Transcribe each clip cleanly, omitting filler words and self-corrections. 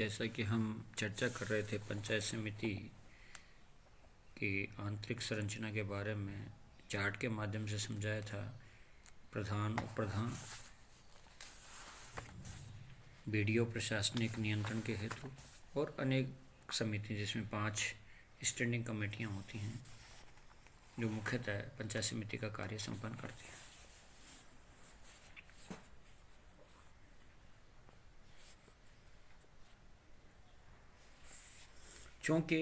जैसा कि हम चर्चा कर रहे थे पंचायत समिति की आंतरिक संरचना के बारे में, चार्ट के माध्यम से समझाया था। प्रधान, उप प्रधान, बीडीओ प्रशासनिक नियंत्रण के हेतु और अनेक समिति, जिसमें 5 स्टैंडिंग कमेटियां होती हैं जो मुख्यतः पंचायत समिति का कार्य संपन्न करती हैं। चूँकि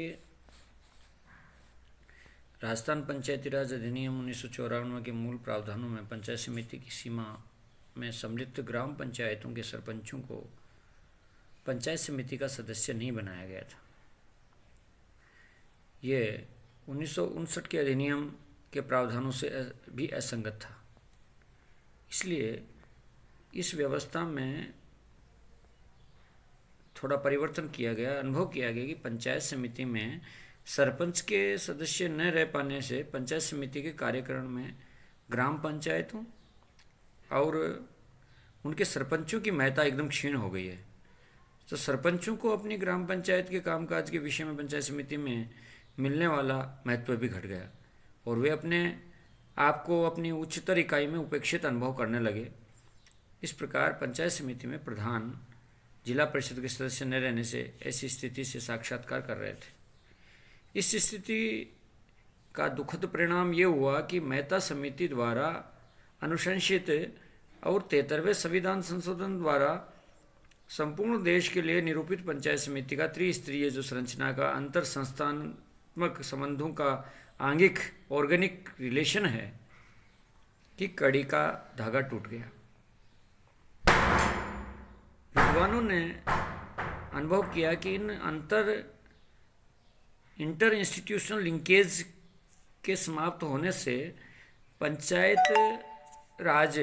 राजस्थान पंचायती राज अधिनियम 1954 के मूल प्रावधानों में पंचायत समिति की सीमा में सम्मिलित ग्राम पंचायतों के सरपंचों को पंचायत समिति का सदस्य नहीं बनाया गया था। ये 1959 के अधिनियम के प्रावधानों से भी असंगत था। इसलिए इस व्यवस्था में थोड़ा परिवर्तन किया गया। अनुभव किया गया कि पंचायत समिति में सरपंच के सदस्य न रह पाने से पंचायत समिति के कार्यक्रम में ग्राम पंचायतों और उनके सरपंचों की महत्ता एकदम क्षीण हो गई है। तो सरपंचों को अपनी ग्राम पंचायत के कामकाज के विषय में पंचायत समिति में मिलने वाला महत्व भी घट गया और वे अपने आप को अपनी उच्चतर इकाई में उपेक्षित अनुभव करने लगे। इस प्रकार पंचायत समिति में प्रधान जिला परिषद के सदस्य न रहने से ऐसी स्थिति से साक्षात्कार कर रहे थे। इस स्थिति का दुखद परिणाम ये हुआ कि मेहता समिति द्वारा अनुशंसित और 73वें संविधान संशोधन द्वारा संपूर्ण देश के लिए निरूपित पंचायत समिति का त्रिस्तरीय जो संरचना का अंतर संस्थात्मक संबंधों का आंगिक ऑर्गेनिक रिलेशन है कि कड़ी का धागा टूट गया। विद्वानों ने अनुभव किया कि इन इंटर इंस्टीट्यूशनल लिंकेज के समाप्त होने से पंचायत राज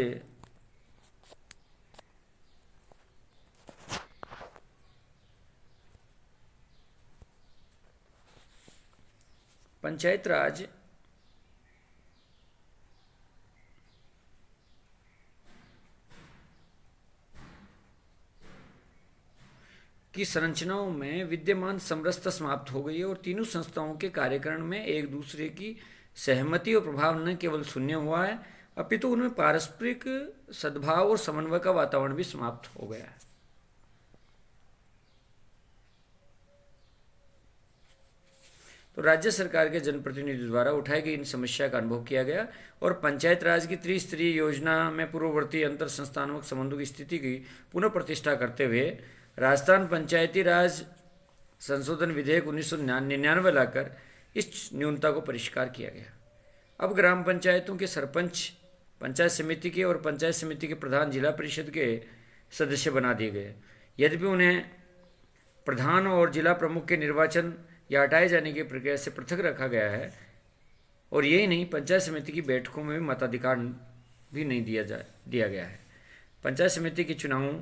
की संरचनाओं में विद्यमान समरसता समाप्त हो गई है और तीनों संस्थाओं के कार्यकरण में एक दूसरे की सहमति और प्रभाव न केवल शून्य हुआ है, अपितु उनमें पारस्परिक सद्भाव और समन्वय का वातावरण भी समाप्त हो गया है। तो राज्य सरकार के जनप्रतिनिधि द्वारा उठाई गई इन समस्या का अनुभव किया गया और पंचायत राज की त्रिस्तरीय योजना में पूर्ववर्ती अंतर संस्थात्मक संबंधों की स्थिति की पुनः प्रतिष्ठा करते हुए राजस्थान पंचायती राज संशोधन विधेयक 1999 लाकर इस न्यूनता को परिष्कार किया गया। अब ग्राम पंचायतों के सरपंच पंचायत समिति के और पंचायत समिति के प्रधान जिला परिषद के सदस्य बना दिए गए। यद्यपि उन्हें प्रधान और जिला प्रमुख के निर्वाचन या हटाए जाने की प्रक्रिया से पृथक रखा गया है और यही नहीं, पंचायत समिति की बैठकों में भी मताधिकार भी नहीं दिया गया है। पंचायत समिति के चुनावों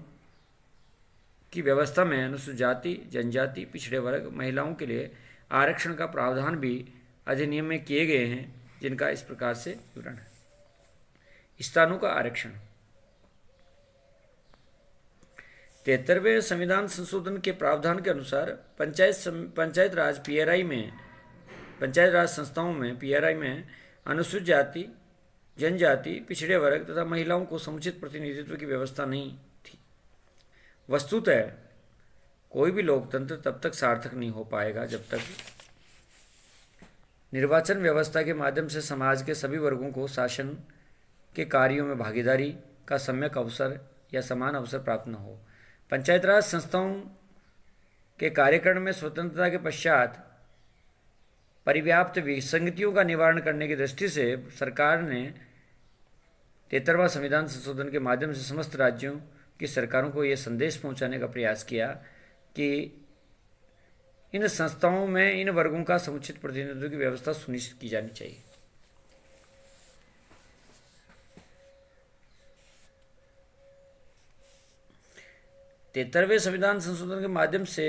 की व्यवस्था में अनुसूचित जाति, जनजाति, पिछड़े वर्ग, महिलाओं के लिए आरक्षण का प्रावधान भी अधिनियम में किए गए हैं, जिनका इस प्रकार से विवरण है। स्थानों का आरक्षण 73वें संविधान संशोधन के प्रावधान के अनुसार पंचायत राज पीआरआई में पंचायत राज संस्थाओं में पीआरआई में अनुसूचित जाति, जनजाति, पिछड़े वर्ग तथा महिलाओं को समुचित प्रतिनिधित्व की व्यवस्था नहीं थी। वस्तुतः कोई भी लोकतंत्र तब तक सार्थक नहीं हो पाएगा जब तक निर्वाचन व्यवस्था के माध्यम से समाज के सभी वर्गों को शासन के कार्यों में भागीदारी का सम्यक अवसर या समान अवसर प्राप्त न हो। पंचायत राज संस्थाओं के कार्यकाल में स्वतंत्रता के पश्चात परिव्याप्त विसंगतियों का निवारण करने की दृष्टि से सरकार ने 73वां संविधान संशोधन के माध्यम से समस्त राज्यों की सरकारों को यह संदेश पहुंचाने का प्रयास किया कि इन संस्थाओं में इन वर्गों का समुचित प्रतिनिधित्व की व्यवस्था सुनिश्चित की जानी चाहिए। तेहत्तरवें संविधान संशोधन के माध्यम से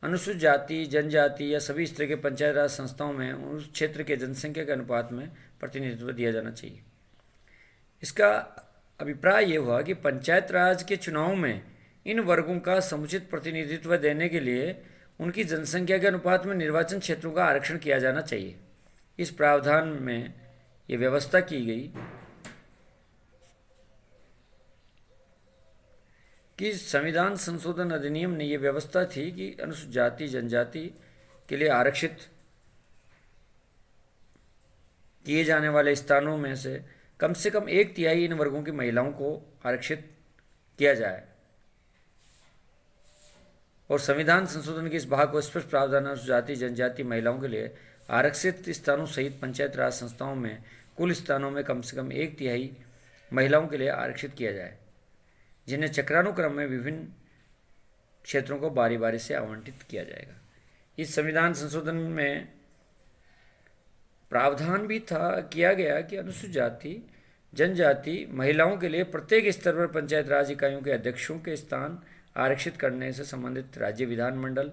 अनुसूचित जाति, जनजाति या सभी इस तरह के पंचायत राज संस्थाओं में उस क्षेत्र के जनसंख्या के अनुपात में प्रतिनिधित्व दिया जाना चाहिए। इसका अभिप्राय ये हुआ कि पंचायत राज के चुनाव में इन वर्गों का समुचित प्रतिनिधित्व देने के लिए उनकी जनसंख्या के अनुपात में निर्वाचन क्षेत्रों का आरक्षण किया जाना चाहिए। इस प्रावधान में ये व्यवस्था की गई कि संविधान संशोधन अधिनियम ने ये व्यवस्था थी कि अनुसूचित जाति जनजाति के लिए आरक्षित किए जाने वाले स्थानों में से कम 1/3 इन वर्गों की महिलाओं को आरक्षित किया जाए। और संविधान संशोधन के इस भाग को स्पष्ट प्रावधान अनुसूचित जाति जनजाति महिलाओं के लिए आरक्षित स्थानों सहित पंचायत राज संस्थाओं में कुल स्थानों में कम 1/3 महिलाओं के लिए आरक्षित किया जाए, जिन्हें चक्रानुक्रम में विभिन्न क्षेत्रों को बारी बारी से आवंटित किया जाएगा। इस संविधान संशोधन में प्रावधान भी किया गया कि अनुसूचित जाति जनजाति महिलाओं के लिए प्रत्येक स्तर पर पंचायत राज इकाइयों के अध्यक्षों के स्थान आरक्षित करने से संबंधित राज्य विधानमंडल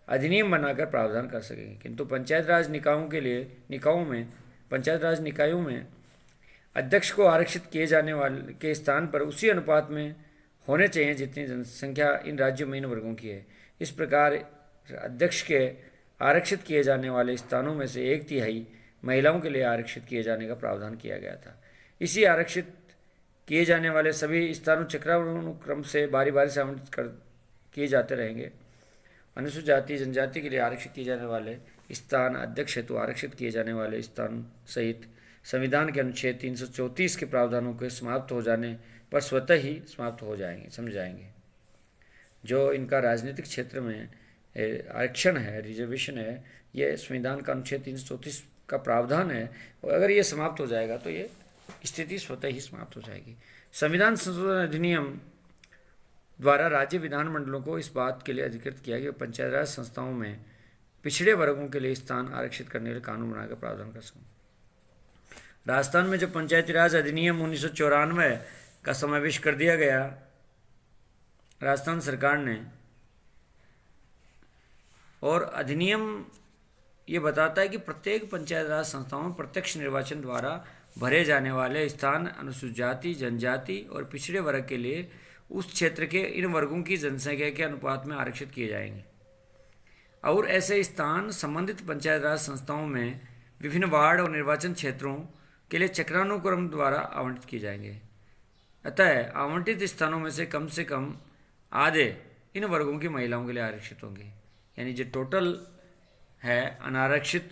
अधिनियम बनाकर प्रावधान कर सकेंगे, किंतु पंचायत राज निकायों में अध्यक्ष को आरक्षित किए जाने वाले के स्थान पर उसी अनुपात में होने चाहिए जितनी जनसंख्या इन राज्यों में इन वर्गों की है। इस प्रकार अध्यक्ष के आरक्षित किए जाने वाले स्थानों में से 1/3 महिलाओं के लिए आरक्षित किए जाने का प्रावधान किया गया था। इसी आरक्षित किए जाने वाले सभी स्थानों चक्रानुक्रम से बारी बारी से आवंटित किए जाते रहेंगे। अनुसूचित जाति जनजाति के लिए आरक्षित किए जाने वाले स्थान अध्यक्ष हेतु आरक्षित किए जाने वाले स्थान सहित संविधान के अनुच्छेद 334 के प्रावधानों के समाप्त हो जाने पर स्वतः ही समाप्त हो जाएंगे। जो इनका राजनीतिक क्षेत्र में आरक्षण है, रिजर्वेशन है, ये संविधान का अनुच्छेद 334 का प्रावधान है, और अगर ये समाप्त हो जाएगा तो ये स्थिति स्वतः ही समाप्त हो जाएगी। संविधान संशोधन अधिनियम द्वारा राज्य विधानमंडलों को इस बात के लिए अधिकृत किया कि पंचायत राज संस्थाओं में पिछड़े वर्गों के लिए स्थान आरक्षित करने के लिए कानून बनाकर प्रावधान कर सकें। राजस्थान में जो पंचायती राज अधिनियम 1994 का समावेश कर दिया गया, राजस्थान सरकार ने, और अधिनियम ये बताता है कि प्रत्येक पंचायत राज संस्थाओं में प्रत्यक्ष निर्वाचन द्वारा भरे जाने वाले स्थान अनुसूचित जाति जनजाति और पिछड़े वर्ग के लिए उस क्षेत्र के इन वर्गों की जनसंख्या के अनुपात में आरक्षित किए जाएंगे, और ऐसे स्थान संबंधित पंचायत राज संस्थाओं में विभिन्न वार्ड और निर्वाचन क्षेत्रों के लिए चक्रानुक्रम द्वारा आवंटित किए जाएंगे। अतः आवंटित स्थानों में से कम आधे इन वर्गों की महिलाओं के लिए आरक्षित होंगे। यानी जो टोटल है अनारक्षित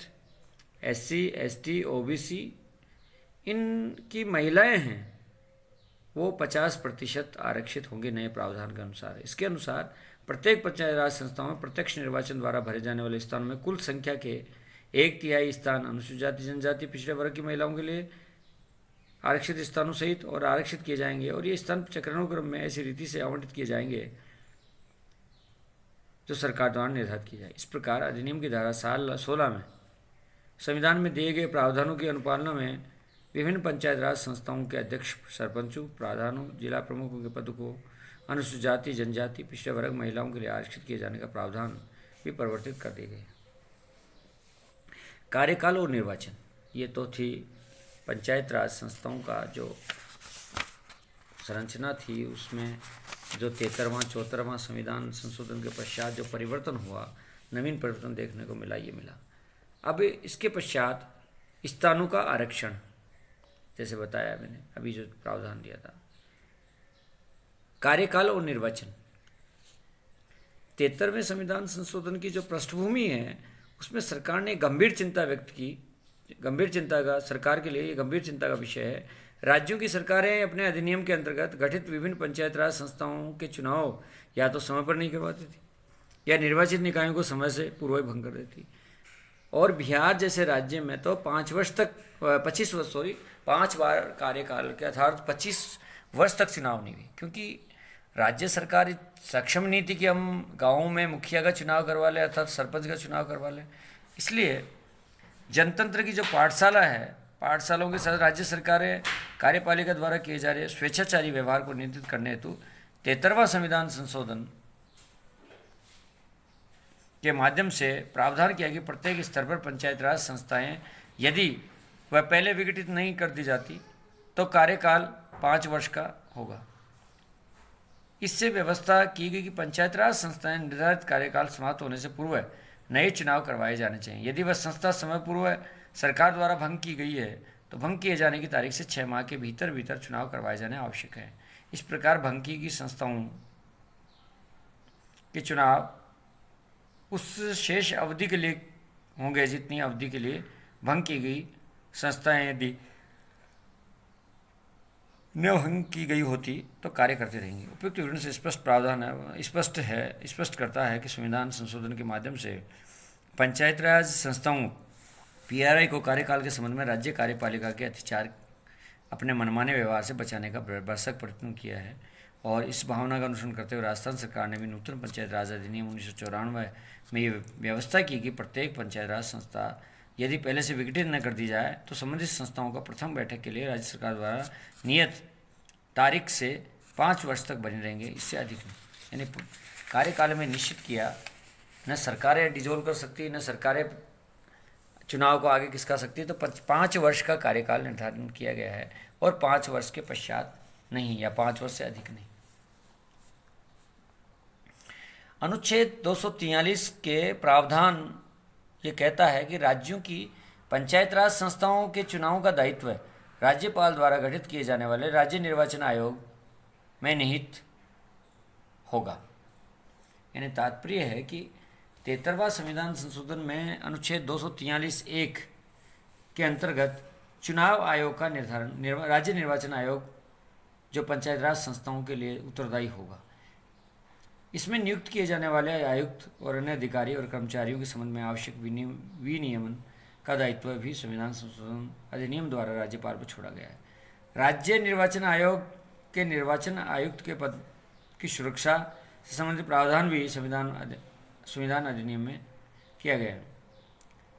SC ST OBC इनकी महिलाएं हैं वो 50% आरक्षित होंगे नए प्रावधान के अनुसार। इसके अनुसार प्रत्येक पंचायत राज संस्थाओं में प्रत्यक्ष निर्वाचन द्वारा भरे जाने वाले स्थानों में कुल संख्या के 1/3 स्थान अनुसूचित जाति जनजाति पिछड़े वर्ग की महिलाओं के लिए आरक्षित स्थानों सहित और आरक्षित किए जाएंगे, और ये स्थान चक्रानुक्रम में ऐसी रीति से आवंटित किए जाएंगे जो सरकार द्वारा निर्धारित की जाए। इस प्रकार अधिनियम की धारा 16 में संविधान में दिए गए प्रावधानों की अनुपालना में विभिन्न पंचायत राज संस्थाओं के अध्यक्ष, सरपंचों, प्रधानों, जिला प्रमुखों के पद को अनुसूचित जाति जनजाति पिछड़े वर्ग महिलाओं के लिए आरक्षित किए जाने का प्रावधान भी परिवर्तित कर दिए गए। कार्यकाल और निर्वाचन, ये तो थी पंचायत राज संस्थाओं का जो संरचना थी, उसमें जो 73वां 74वां संविधान संशोधन के पश्चात जो परिवर्तन हुआ, नवीन परिवर्तन देखने को मिला, ये मिला। अब इसके पश्चात स्थानों का आरक्षण, जैसे बताया मैंने अभी जो प्रावधान दिया था। कार्यकाल और निर्वाचन, 73वें संविधान संशोधन की जो पृष्ठभूमि है उसमें सरकार ने गंभीर चिंता व्यक्त की। सरकार के लिए ये गंभीर चिंता का विषय है। राज्यों की सरकारें अपने अधिनियम के अंतर्गत गठित विभिन्न पंचायत राज संस्थाओं के चुनाव या तो समय पर नहीं करवाती थी या निर्वाचित निकायों को समय से पूर्व ही भंग कर देती। और बिहार जैसे राज्य में तो 5 बार कार्यकाल के अर्थात 25 वर्ष तक चुनाव नहीं हुई, क्योंकि राज्य सरकार सक्षम नहीं थी कि हम गाँव में मुखिया का चुनाव करवा लें अर्थात सरपंच का चुनाव करवा लें। इसलिए जनतंत्र की जो पाठशाला है, पाठशालाओं के साथ राज्य सरकारें कार्यपालिका द्वारा किए जा रहे स्वेच्छाचारी व्यवहार को नियंत्रित करने हेतु 73वां संविधान संशोधन के माध्यम से प्रावधान किया कि प्रत्येक स्तर पर पंचायत राज संस्थाएं यदि वह पहले विघटित नहीं कर दी जाती तो कार्यकाल 5 वर्ष का होगा। इससे व्यवस्था की गई कि पंचायत राज संस्थाएं निर्धारित कार्यकाल समाप्त होने से पूर्व नए चुनाव करवाए जाने चाहिए। यदि वह संस्था समय पूर्व सरकार द्वारा भंग की गई है तो भंग किए जाने की तारीख से 6 माह के भीतर भीतर चुनाव करवाए जाने आवश्यक है। इस प्रकार भंग की गई संस्थाओं के चुनाव उस शेष अवधि के लिए होंगे जितनी अवधि के लिए भंग की गई संस्थाएं यदि न भंग की गई होती तो कार्य करते रहेंगे। उपयुक्त विवरण से स्पष्ट प्रावधान है स्पष्ट करता है कि संविधान संशोधन के माध्यम से पंचायत राज संस्थाओं पीआरआई को कार्यकाल के संबंध में राज्य कार्यपालिका के अत्याचार अपने मनमाने व्यवहार से बचाने का भरसक प्रयत्न किया है और इस भावना का अनुसरण करते हुए राजस्थान सरकार ने भी नूतन पंचायत राज अधिनियम 1994 में ये व्यवस्था की कि प्रत्येक पंचायत राज संस्था यदि पहले से विघटित न कर दी जाए तो संबंधित संस्थाओं का प्रथम बैठक के लिए राज्य सरकार द्वारा नियत तारीख से 5 वर्ष तक बने रहेंगे, इससे अधिक नहीं। यानी कार्यकाल में निश्चित किया, न सरकारें डिजोल्व कर सकती न सरकारें चुनाव को आगे खिसका सकती, तो 5 वर्ष का कार्यकाल निर्धारण किया गया है और 5 वर्ष के पश्चात नहीं या 5 वर्ष से अधिक नहीं। अनुच्छेद 243 के प्रावधान ये कहता है कि राज्यों की पंचायत राज संस्थाओं के चुनावों का दायित्व राज्यपाल द्वारा गठित किए जाने वाले राज्य निर्वाचन आयोग में निहित होगा। यानी तात्पर्य है कि 73वां संविधान संशोधन में अनुच्छेद 243(1) के अंतर्गत चुनाव आयोग का निर्धारण राज्य निर्वाचन आयोग जो पंचायत राज संस्थाओं के लिए उत्तरदायी होगा। इसमें नियुक्त किए जाने वाले आयुक्त और अन्य अधिकारी और कर्मचारियों के संबंध में आवश्यक विनियमन का दायित्व भी संविधान संशोधन अधिनियम द्वारा राज्यपाल पर छोड़ा गया है। राज्य निर्वाचन आयोग के निर्वाचन आयुक्त के पद की सुरक्षा से संबंधित प्रावधान भी संविधान अधिनियम में किया गया है।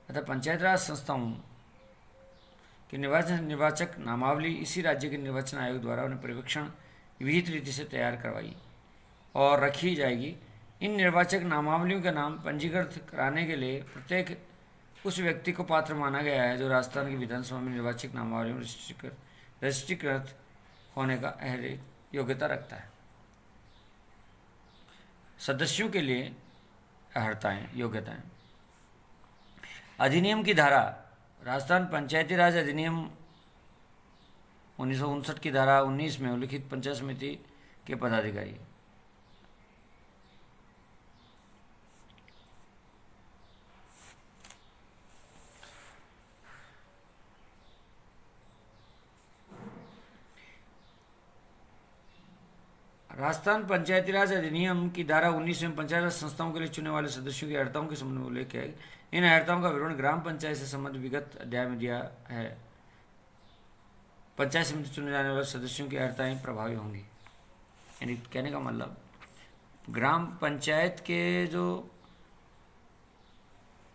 अतः पंचायत राज संस्थाओं के निर्वाचक नामावली इसी राज्य के निर्वाचन आयोग द्वारा उन्हें पर्यवेक्षण विहित रीति से तैयार करवाई और रखी जाएगी। इन निर्वाचक नामावलियों का नाम पंजीकृत कराने के लिए प्रत्येक उस व्यक्ति को पात्र माना गया है जो राजस्थान की विधानसभा में निर्वाचक नामावलियों में रजिस्ट्रीकृत होने का योग्यता रखता है। सदस्यों के लिए अर्हताएं योग्यताएं। अधिनियम की धारा राजस्थान पंचायती राज अधिनियम 1959 की धारा 19 में उल्लिखित पंचायत समिति के पदाधिकारी राजस्थान पंचायती राज अधिनियम की धारा 19 में पंचायत राज संस्थाओं के लिए चुने वाले सदस्यों की अर्हताओं के संबंध में उल्लेख किया है। इन अर्हताओं का विवरण ग्राम पंचायत से संबंध विगत अध्याय में दिया है। पंचायत समिति चुने जाने वाले सदस्यों की अर्हताएं प्रभावी होंगी। यानी कहने का मतलब ग्राम पंचायत के जो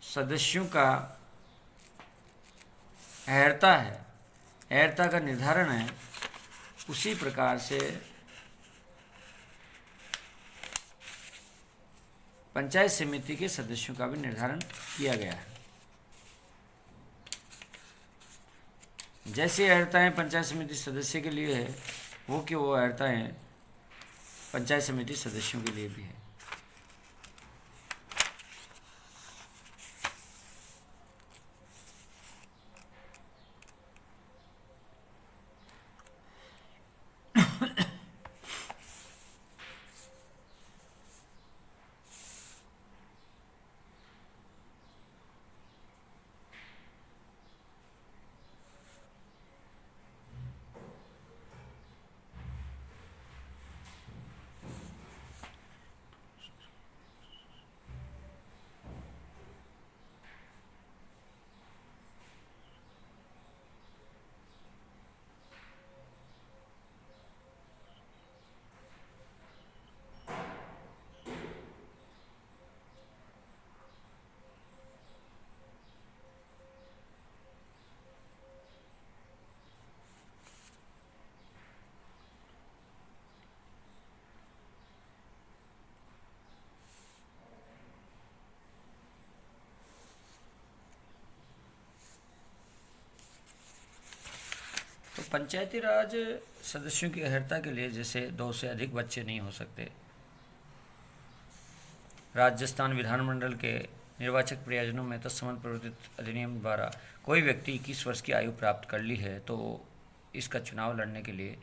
सदस्यों का अर्हता है, अर्हता का निर्धारण है, उसी प्रकार से पंचायत समिति के सदस्यों का भी निर्धारण किया गया है। जैसी अर्हताएं पंचायत समिति सदस्य के लिए है वो अर्हताएं पंचायत समिति सदस्यों के लिए भी है। तो पंचायती राज सदस्यों की अर्हता के लिए जैसे 2 से अधिक बच्चे नहीं हो सकते, राजस्थान विधानमंडल के निर्वाचक प्रयोजनों में तत्संबंध प्रवर्तित अधिनियम द्वारा कोई व्यक्ति 21 वर्ष की आयु प्राप्त कर ली है तो इसका चुनाव लड़ने के लिए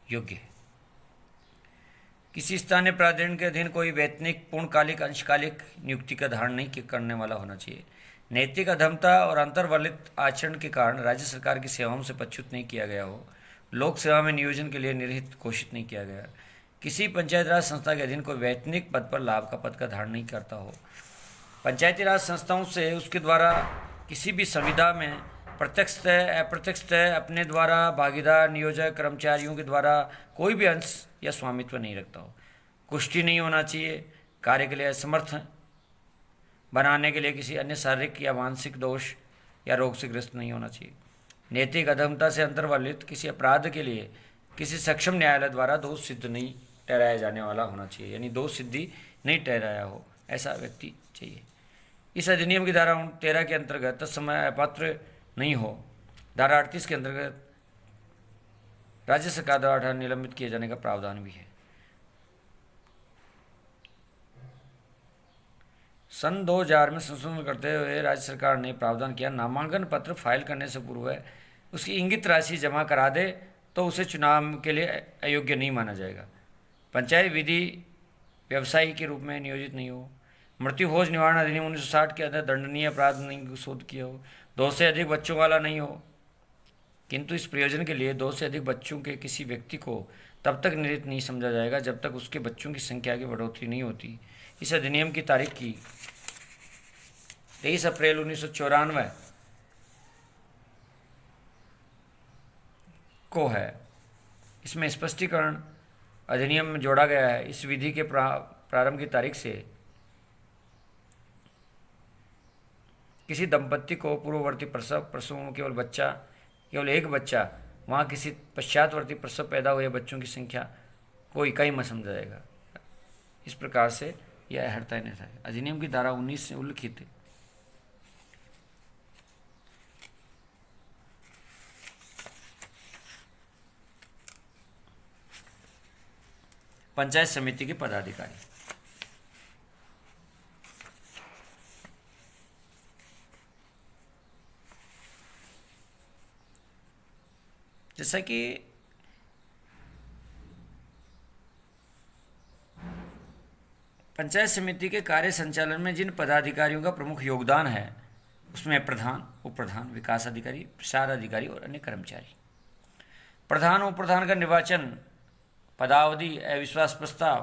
योग्य है। किसी स्थानीय प्राधिकरण के अधीन कोई वैतनिक, पूर्णकालिक, अंशकालिक नियुक्ति का धारण नहीं करने वाला होना चाहिए। नैतिक अधमता और अंतर्वलित आचरण के कारण राज्य सरकार की सेवाओं से पदच्युत नहीं किया गया हो, लोक सेवा में नियोजन के लिए निर्हित घोषित नहीं किया गया, किसी पंचायती राज संस्था के अधीन कोई वैतनिक पद पर लाभ का पद का धारण नहीं करता हो, पंचायती राज संस्थाओं से उसके द्वारा किसी भी संविदा में प्रत्यक्षतः अप्रत्यक्षतः अपने द्वारा भागीदार, नियोजक, कर्मचारियों के द्वारा कोई भी अंश या स्वामित्व नहीं रखता हो, कुष्ठी नहीं होना चाहिए, कार्य के लिए असमर्थ बनाने के लिए किसी अन्य शारीरिक या मानसिक दोष या रोग से ग्रस्त नहीं होना चाहिए, नैतिक अधमता से अंतर्वलित किसी अपराध के लिए किसी सक्षम न्यायालय द्वारा दोष सिद्ध नहीं ठहराया जाने वाला होना चाहिए, यानी दोष सिद्धि नहीं ठहराया हो ऐसा व्यक्ति चाहिए। इस अधिनियम की धारा 13 के अंतर्गत तत्समय अपात्र नहीं हो, धारा 38 के अंतर्गत राज्य सरकार द्वारा निलंबित किए जाने का प्रावधान भी है। सन 2000 में संशोधन करते हुए राज्य सरकार ने प्रावधान किया, नामांकन पत्र फाइल करने से पूर्व उसकी इंगित राशि जमा करा दे तो उसे चुनाव के लिए अयोग्य नहीं माना जाएगा, पंचायत विधि व्यवसायी के रूप में नियोजित नहीं हो, मृत्यु भोज निवारण अधिनियम 1960 के अंदर दंडनीय अपराध नहीं शोध किया हो, 2 से अधिक बच्चों वाला नहीं हो, किंतु इस प्रयोजन के लिए 2 से अधिक बच्चों के किसी व्यक्ति को तब तक निरस्त नहीं समझा जाएगा जब तक उसके बच्चों की संख्या की बढ़ोतरी नहीं होती। इस अधिनियम की तारीख की 23 अप्रैल 1994 को है। इसमें स्पष्टीकरण अधिनियम में जोड़ा गया है, इस विधि के प्रारंभ की तारीख से किसी दंपत्ति को पूर्ववर्ती प्रसव में केवल एक बच्चा, वहाँ किसी पश्चातवर्ती प्रसव पैदा हुए बच्चों की संख्या को इकाई में समझा जाएगा। इस प्रकार से यह अर्हता है। अधिनियम की धारा 19 से उल्लिखित है पंचायत समिति के पदाधिकारी, जैसा कि पंचायत समिति के कार्य संचालन में जिन पदाधिकारियों का प्रमुख योगदान है उसमें प्रधान, उप प्रधान, विकास अधिकारी, प्रसार अधिकारी और अन्य कर्मचारी। प्रधान उप प्रधान का निर्वाचन, पदावधि, अविश्वास प्रस्ताव।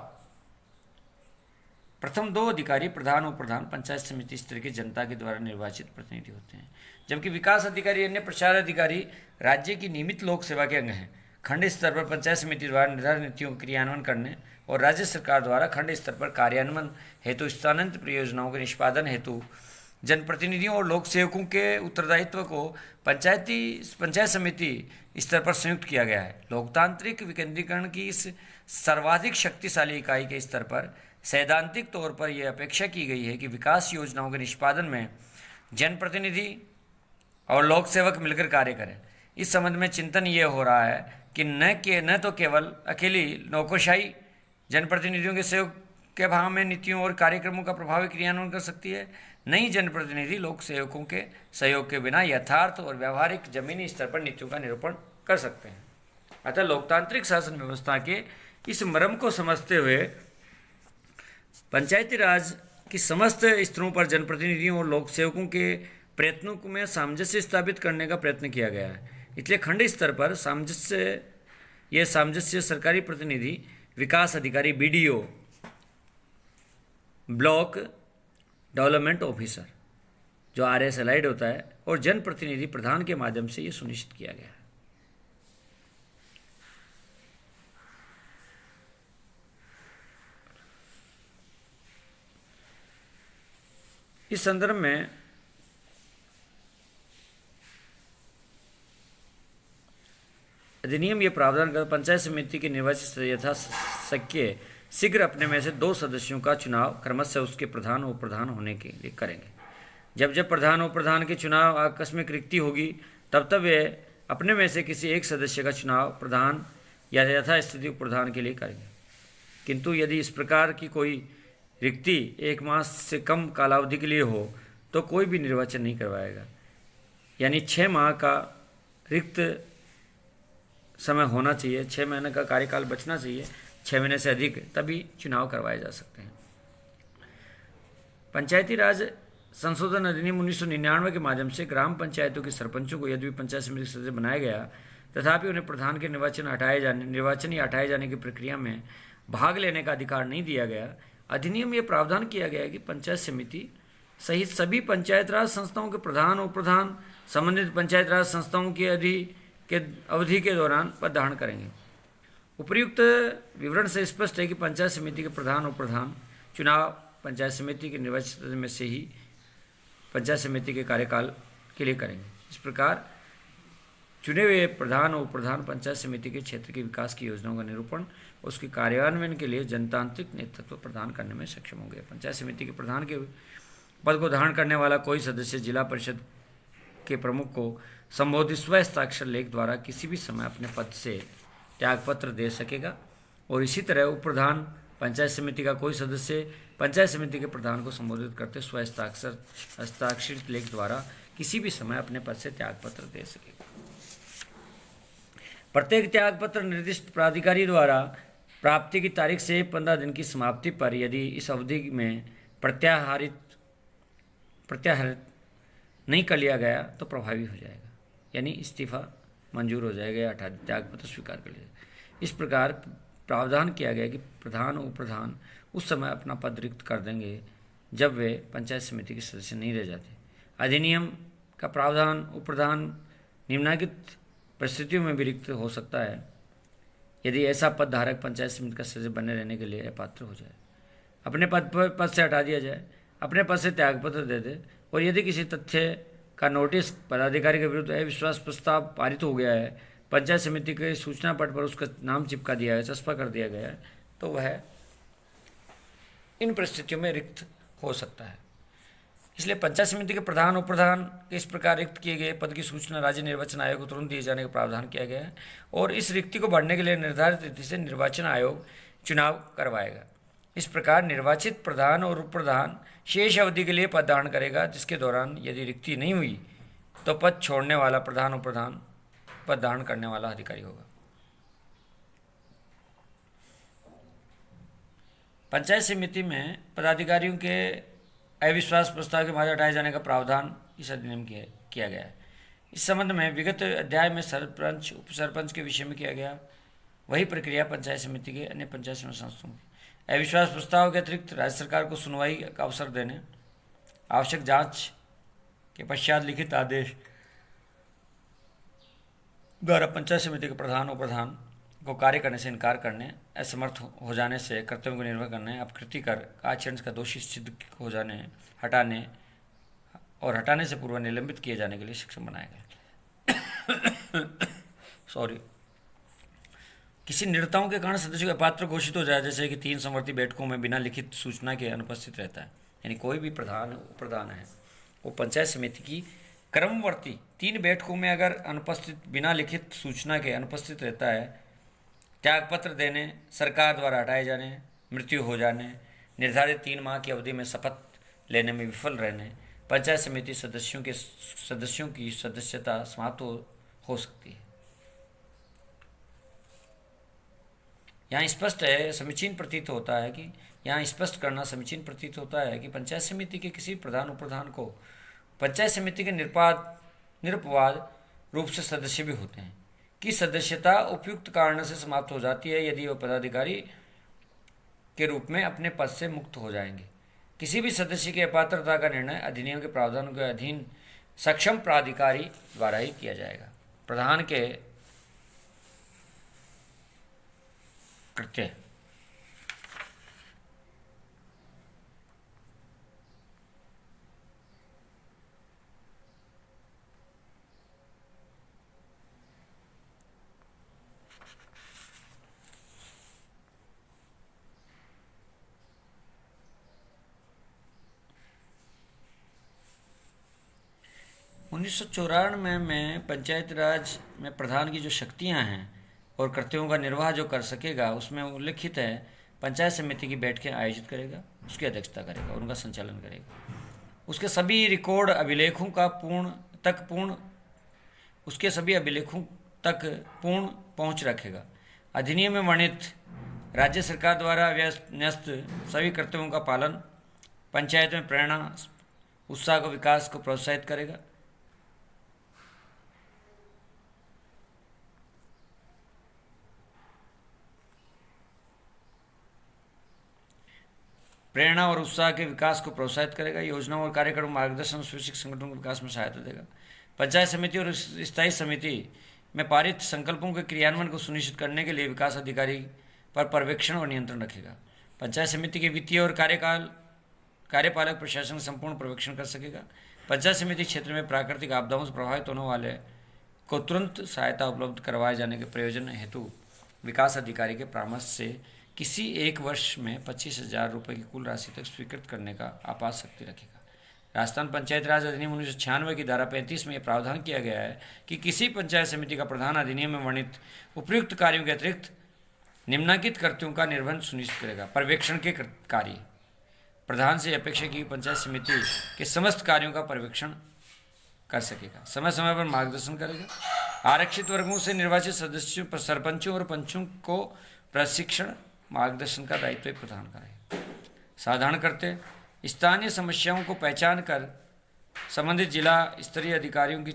प्रथम 2 अधिकारी प्रधान उप प्रधान पंचायत समिति स्तर की जनता के द्वारा निर्वाचित प्रतिनिधि होते हैं, जबकि विकास अधिकारी अन्य प्रचार अधिकारी राज्य की नियमित लोक सेवा के अंग हैं। खंड स्तर पर पंचायत समिति द्वारा निर्धारित नीतियों का क्रियान्वयन करने और राज्य सरकार द्वारा खंड स्तर पर कार्यान्वयन हेतु स्थानांतरित परियोजनाओं के निष्पादन हेतु जनप्रतिनिधियों और लोक सेवकों के उत्तरदायित्व को पंचायत समिति स्तर पर संयुक्त किया गया है। लोकतांत्रिक विकेंद्रीकरण की इस सर्वाधिक शक्तिशाली इकाई के स्तर पर सैद्धांतिक तौर पर यह अपेक्षा की गई है कि विकास योजनाओं के निष्पादन में जनप्रतिनिधि और लोक सेवक मिलकर कार्य करें। इस संबंध में चिंतन ये हो रहा है कि न तो केवल अकेली नौकरशाही जनप्रतिनिधियों के सहयोग के अभाव में नीतियों और कार्यक्रमों का प्रभावी क्रियान्वयन कर सकती है, नई जनप्रतिनिधि लोक सेवकों के सहयोग के बिना यथार्थ और व्यावहारिक जमीनी स्तर पर नीतियों का निरूपण कर सकते हैं। अतः लोकतांत्रिक शासन व्यवस्था के इस मर्म को समझते हुए पंचायती राज की समस्त स्तरों पर जनप्रतिनिधियों और लोक सेवकों के प्रयत्नों में सामंजस्य स्थापित करने का प्रयत्न किया गया है। इसलिए खंड स्तर पर सामंजस्य सरकारी प्रतिनिधि, विकास अधिकारी, BDO, ब्लॉक डेवलपमेंट ऑफिसर जो RS अलाइड होता है, और जनप्रतिनिधि प्रधान के माध्यम से ये सुनिश्चित किया गया है। इस संदर्भ में अधिनियम ये प्रावधान कर पंचायत समिति के निर्वाचित यथाशक्य शीघ्र अपने में से 2 सदस्यों का चुनाव क्रमशः उसके प्रधान और प्रधान होने के लिए करेंगे। जब प्रधान और प्रधान के चुनाव आकस्मिक रिक्ति होगी तब वे अपने में से किसी एक सदस्य का चुनाव प्रधान या यथास्थिति उप प्रधान के लिए करेंगे। किंतु यदि इस प्रकार की कोई रिक्ति 1 मास से कम कालावधि के लिए हो तो कोई भी निर्वाचन नहीं करवाएगा। यानी 6 माह का रिक्त समय होना चाहिए, 6 महीने का कार्यकाल बचना चाहिए, 6 महीने से अधिक, तभी चुनाव करवाए जा सकते हैं। पंचायती राज संशोधन अधिनियम 1999 के माध्यम से ग्राम पंचायतों के सरपंचों को यदि पंचायत समिति के सदस्य बनाया गया, तथापि उन्हें प्रधान के निर्वाचन या हटाए जाने की प्रक्रिया में भाग लेने का अधिकार नहीं दिया गया। अधिनियम ये प्रावधान किया गया है कि पंचायत समिति सहित सभी पंचायत राज संस्थाओं के प्रधान उप प्रधान संबंधित पंचायत राज संस्थाओं की अवधि के दौरान पद धारण करेंगे। उपर्युक्त विवरण से स्पष्ट है कि पंचायत समिति के प्रधान उप प्रधान चुनाव पंचायत समिति के निर्वाचित सदस्य में से ही पंचायत समिति के कार्यकाल के लिए करेंगे। इस प्रकार चुने हुए प्रधान और उप प्रधान पंचायत समिति के क्षेत्र के विकास की योजनाओं का निरूपण, उसके कार्यान्वयन के लिए जनतांत्रिक नेतृत्व प्रदान करने में सक्षम होंगे। पंचायत समिति के प्रधान के पद को धारण करने वाला कोई सदस्य जिला परिषद के प्रमुख को संबोधित स्वहस्ताक्षर लेख द्वारा किसी भी समय अपने पद से त्यागपत्र दे सकेगा। और इसी तरह उप प्रधान पंचायत समिति का कोई सदस्य पंचायत समिति के प्रधान को संबोधित करते हस्ताक्षरित लेख द्वारा किसी भी समय अपने पद से त्यागपत्र दे सकेगा। प्रत्येक त्यागपत्र निर्दिष्ट प्राधिकारी द्वारा प्राप्ति की तारीख से 15 दिन की समाप्ति पर यदि इस अवधि में प्रत्याहारित नहीं कर लिया गया तो प्रभावी हो जाएगा, यानी इस्तीफा मंजूर हो जाएगा या त्यागपत्र स्वीकार कर लिया जाएगा। इस प्रकार प्रावधान किया गया कि प्रधान और उप प्रधान उस समय अपना पद रिक्त कर देंगे जब वे पंचायत समिति के सदस्य नहीं रह जाते। अधिनियम का प्रावधान उप प्रधान निम्नलिखित परिस्थितियों में भी रिक्त हो सकता है यदि ऐसा पद धारक पंचायत समिति का सदस्य बने रहने के लिए अपात्र हो जाए, अपने पद से हटा दिया जाए, अपने पद से त्यागपत्र दे दे, और यदि किसी तथ्य का नोटिस पदाधिकारी के विरुद्ध अविश्वास प्रस्ताव पारित हो गया है, पंचायत समिति के सूचना पट पर उसका नाम चिपका दिया है, चस्पा कर दिया गया है, तो वह इन परिस्थितियों में रिक्त हो सकता है। इसलिए पंचायत समिति के प्रधान उप प्रधान के इस प्रकार रिक्त किए गए पद की सूचना राज्य निर्वाचन आयोग को तुरंत दिए जाने का प्रावधान किया गया है और इस रिक्ति को भरने के लिए निर्धारित तिथि से निर्वाचन आयोग चुनाव करवाएगा। इस प्रकार निर्वाचित प्रधान और उप प्रधान शेष अवधि के लिए पद धारण करेगा, जिसके दौरान यदि रिक्ति नहीं हुई तो पद छोड़ने वाला प्रधान उप प्रधान पद धारण करने वाला अधिकारी होगा। पंचायत समिति में पदाधिकारियों के अविश्वास प्रस्ताव के माध्यम हटाए जाने का प्रावधान इस अधिनियम किया गया है। इस संबंध में विगत अध्याय में सरपंच उप सरपंच के विषय में किया गया वही प्रक्रिया पंचायत समिति के अन्य पंचायत समिति संस्थाओं की। अविश्वास प्रस्ताव के अतिरिक्त राज्य सरकार को सुनवाई का अवसर देने, आवश्यक जांच के पश्चात लिखित आदेश द्वारा पंचायत समिति के प्रधान उप प्रधान को कार्य करने से इनकार करने, असमर्थ हो जाने से कर्तव्यों को निर्वहन करने, अपकृति कर आचरण का दोषी सिद्ध हो जाने, हटाने से पूर्व निलंबित किए जाने के लिए सक्षम बनाया गया। किसी निर्णयों के कारण सदस्य को अपात्र घोषित हो जाए, जैसे कि 3 समवर्ती बैठकों में बिना लिखित सूचना के अनुपस्थित रहता है, यानी कोई भी प्रधान उप प्रधान है वो पंचायत समिति की क्रमवर्ती 3 बैठकों में अगर अनुपस्थित बिना लिखित सूचना के अनुपस्थित रहता है, त्यागपत्र देने, सरकार द्वारा हटाए जाने, मृत्यु हो जाने, निर्धारित 3 माह की अवधि में शपथ लेने में विफल रहने, पंचायत समिति सदस्यों की सदस्यता समाप्त हो सकती है। यहाँ स्पष्ट है, समीचीन प्रतीत होता है कि पंचायत समिति के किसी प्रधान उप प्रधान को पंचायत समिति के निरपवाद रूप से सदस्य भी होते हैं कि सदस्यता उपयुक्त कारण से समाप्त हो जाती है यदि वह पदाधिकारी के रूप में अपने पद से मुक्त हो जाएंगे। किसी भी सदस्य की अपात्रता का निर्णय अधिनियम के प्रावधानों के अधीन सक्षम प्राधिकारी द्वारा ही किया जाएगा। प्रधान के कृत्य 1994 में पंचायत राज में प्रधान की जो शक्तियां हैं और कर्तव्यों का निर्वाह जो कर सकेगा, उसमें उल्लिखित है पंचायत समिति की बैठकें आयोजित करेगा, उसकी अध्यक्षता करेगा और उनका संचालन करेगा। उसके सभी रिकॉर्ड अभिलेखों का उसके सभी अभिलेखों तक पूर्ण पहुंच रखेगा। अधिनियम में वर्णित राज्य सरकार द्वारा न्यस्त सभी कर्तव्यों का पालन पंचायत में प्रेरणा, उत्साह को, विकास को प्रोत्साहित करेगा। प्रेरणा और उत्साह के विकास को प्रोत्साहित करेगा। योजनाओं और कार्यक्रम मार्गदर्शन स्वैच्छिक संगठनों के विकास में सहायता देगा। पंचायत समिति और स्थायी समिति में पारित संकल्पों के क्रियान्वयन को सुनिश्चित करने के लिए विकास अधिकारी पर पर्यवेक्षण और नियंत्रण रखेगा। पंचायत समिति के वित्तीय और कार्यपालक प्रशासन का संपूर्ण पर्यवेक्षण कर सकेगा। पंचायत समिति क्षेत्र में प्राकृतिक आपदाओं से प्रभावित होने वाले को तुरंत सहायता उपलब्ध करवाए जाने के प्रयोजन हेतु विकास अधिकारी के परामर्श से किसी एक वर्ष में 25,000 रुपये की कुल राशि तक स्वीकृत करने का आपात शक्ति रखेगा। राजस्थान पंचायत राज अधिनियम 1996 की धारा 35 में यह प्रावधान किया गया है कि किसी पंचायत समिति का प्रधान अधिनियम में वर्णित उपयुक्त कार्यों के अतिरिक्त निम्नलिखित कर्तव्यों का निर्वहन सुनिश्चित करेगा। पर्यवेक्षण के कार्य, प्रधान से अपेक्षा की पंचायत समिति के समस्त कार्यों का पर्यवेक्षण कर सकेगा, समय समय पर मार्गदर्शन करेगा। आरक्षित वर्गों से निर्वाचित सदस्यों, सरपंचों और पंचों को प्रशिक्षण मार्गदर्शन का दायित्व प्रदान करेगा। साधारण करते स्थानीय समस्याओं को पहचान कर संबंधित जिला स्तरीय अधिकारियों की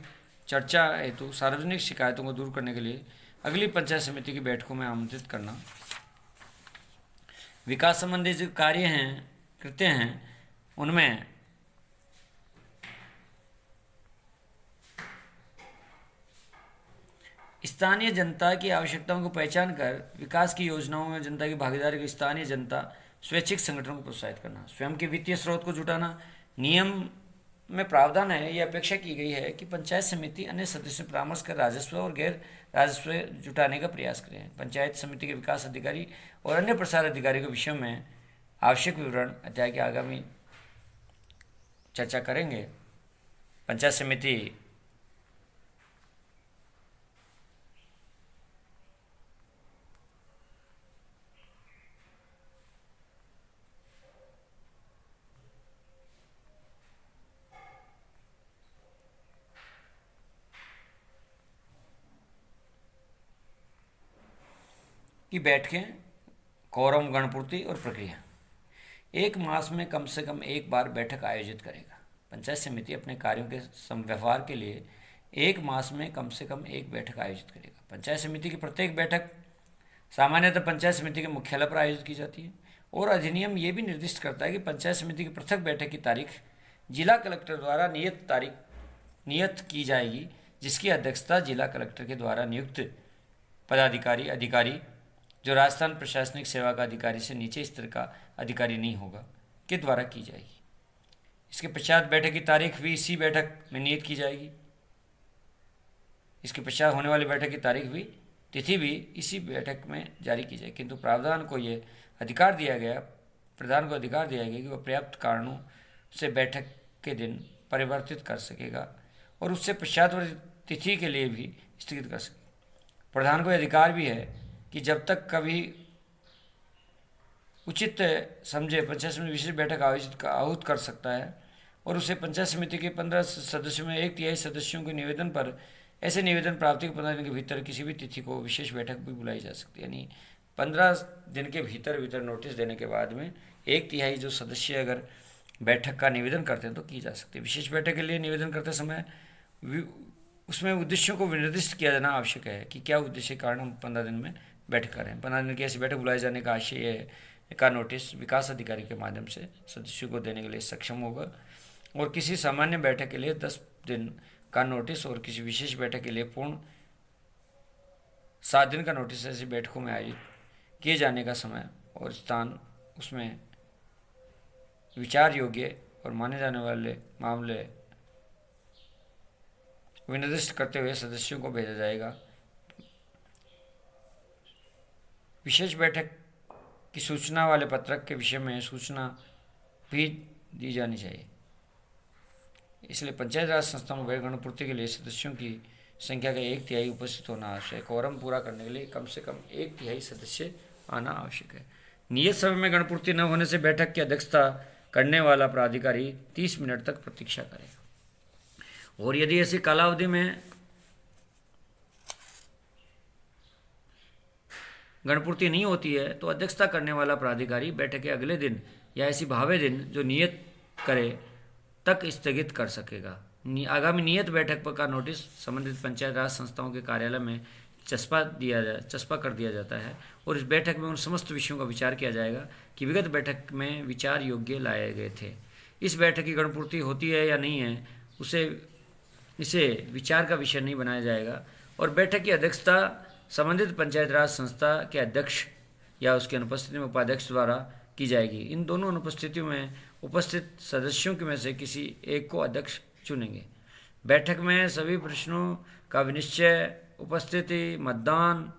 चर्चा हेतु सार्वजनिक शिकायतों को दूर करने के लिए अगली पंचायत समिति की बैठकों में आमंत्रित करना। विकास संबंधी जो कार्य हैं कृत्य हैं उनमें स्थानीय जनता की आवश्यकताओं को पहचान कर विकास की योजनाओं में जनता की भागीदारी को स्थानीय जनता स्वैच्छिक संगठनों को प्रोत्साहित करना। स्वयं के वित्तीय स्रोत को जुटाना। नियम में प्रावधान है, यह अपेक्षा की गई है कि पंचायत समिति अन्य सदस्यों से परामर्श कर राजस्व और गैर राजस्व जुटाने का प्रयास करें। पंचायत समिति के विकास अधिकारी और अन्य प्रसार अधिकारी के विषयों में आवश्यक विवरण अध्याय के आगामी चर्चा करेंगे। पंचायत समिति की बैठकें, कोरम, गणपूर्ति और प्रक्रिया। एक मास में कम से कम एक बार बैठक आयोजित करेगा। पंचायत समिति अपने कार्यों के व्यवहार के लिए एक मास में कम से कम एक बैठक आयोजित करेगा। पंचायत समिति की प्रत्येक बैठक सामान्यतः पंचायत समिति के मुख्यालय पर आयोजित की जाती है और अधिनियम ये भी निर्दिष्ट करता है कि पंचायत समिति की पृथक बैठक की तारीख जिला कलेक्टर द्वारा नियत की जाएगी, जिसकी अध्यक्षता जिला कलेक्टर के द्वारा नियुक्त अधिकारी जो राजस्थान प्रशासनिक सेवा का अधिकारी से नीचे स्तर का अधिकारी नहीं होगा के द्वारा की जाएगी। इसके पश्चात बैठक की तारीख भी इसी बैठक में नियत की जाएगी। इसके पश्चात होने वाली बैठक की तारीख भी, तिथि भी इसी बैठक में जारी की जाए, किंतु प्रावधान को ये अधिकार दिया गया, प्रधान को अधिकार दिया गया कि वह पर्याप्त कारणों से बैठक के दिन परिवर्तित कर सकेगा और उससे पश्चात तिथि के लिए भी स्थगित कर सकेगा। प्रधान को अधिकार भी है कि जब तक कभी उचित समझे पंचायत समिति विशेष बैठक आहूत कर सकता है और उसे पंचायत समिति के 15 सदस्यों में 1/3 सदस्यों के निवेदन पर ऐसे निवेदन प्राप्ति के 15 दिन के भीतर किसी भी तिथि को विशेष बैठक भी बुलाई जा सकती है। यानी 15 दिन के भीतर नोटिस देने के बाद में 1/3 जो सदस्य अगर बैठक का निवेदन करते हैं तो की जा सकती है। विशेष बैठक के लिए निवेदन करते समय उसमें उद्देश्यों को विनिर्दिष्ट किया जाना आवश्यक है कि क्या उद्देश्य के कारण हम 15 दिन में बैठक कर रहे हैं। 15 दिन की ऐसी बैठक बुलाए जाने का आशय का नोटिस विकास अधिकारी के माध्यम से सदस्यों को देने के लिए सक्षम होगा और किसी सामान्य बैठक के लिए 10 दिन का नोटिस और किसी विशेष बैठक के लिए पूर्ण 7 दिन का नोटिस ऐसी बैठकों में आयोजित किए जाने का समय और स्थान उसमें विचार योग्य और माने जाने वाले मामले विनिर्दिष्ट करते हुए सदस्यों को भेजा जाएगा। विशेष बैठक की सूचना वाले पत्रक के विषय में सूचना भी दी जानी चाहिए। इसलिए पंचायत राज संस्थाओं में गणपूर्ति के लिए सदस्यों की संख्या का 1/3 उपस्थित होना आवश्यक है। कोरम पूरा करने के लिए कम से कम 1/3 सदस्य आना आवश्यक है। नियत समय में गणपूर्ति न होने से बैठक की अध्यक्षता करने वाला प्राधिकारी 30 मिनट तक प्रतीक्षा करेगा। और यदि ऐसी कालावधि में गणपूर्ति नहीं होती है तो अध्यक्षता करने वाला प्राधिकारी बैठक के अगले दिन या ऐसी भावे दिन जो नियत करे तक स्थगित कर सकेगा। आगामी नियत बैठक पर का नोटिस संबंधित पंचायत राज संस्थाओं के कार्यालय में चस्पा कर दिया जाता है और इस बैठक में उन समस्त विषयों का विचार किया जाएगा कि विगत बैठक में विचार योग्य लाए गए थे। इस बैठक की गणपूर्ति होती है या नहीं है इसे विचार का विषय नहीं बनाया जाएगा और बैठक की अध्यक्षता संबंधित पंचायत राज संस्था के अध्यक्ष या उसकी अनुपस्थिति में उपाध्यक्ष द्वारा की जाएगी। इन दोनों अनुपस्थितियों में उपस्थित सदस्यों में से किसी एक को अध्यक्ष चुनेंगे। बैठक में सभी प्रश्नों का विनिश्चय उपस्थिति मतदान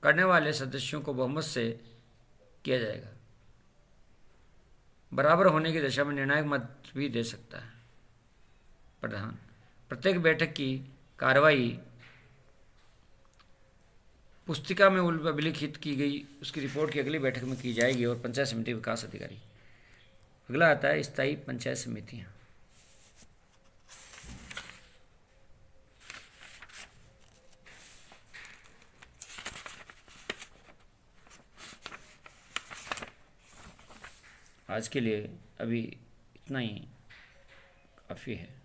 करने वाले सदस्यों को बहुमत से किया जाएगा। बराबर होने की दशा में निर्णायक मत भी दे सकता है प्रधान। प्रत्येक बैठक की कार्रवाई पुस्तिका में अभिलिखित की गई उसकी रिपोर्ट की अगली बैठक में की जाएगी और पंचायत समिति विकास अधिकारी। अगला आता है स्थायी पंचायत समितियां। आज के लिए अभी इतना ही काफ़ी है।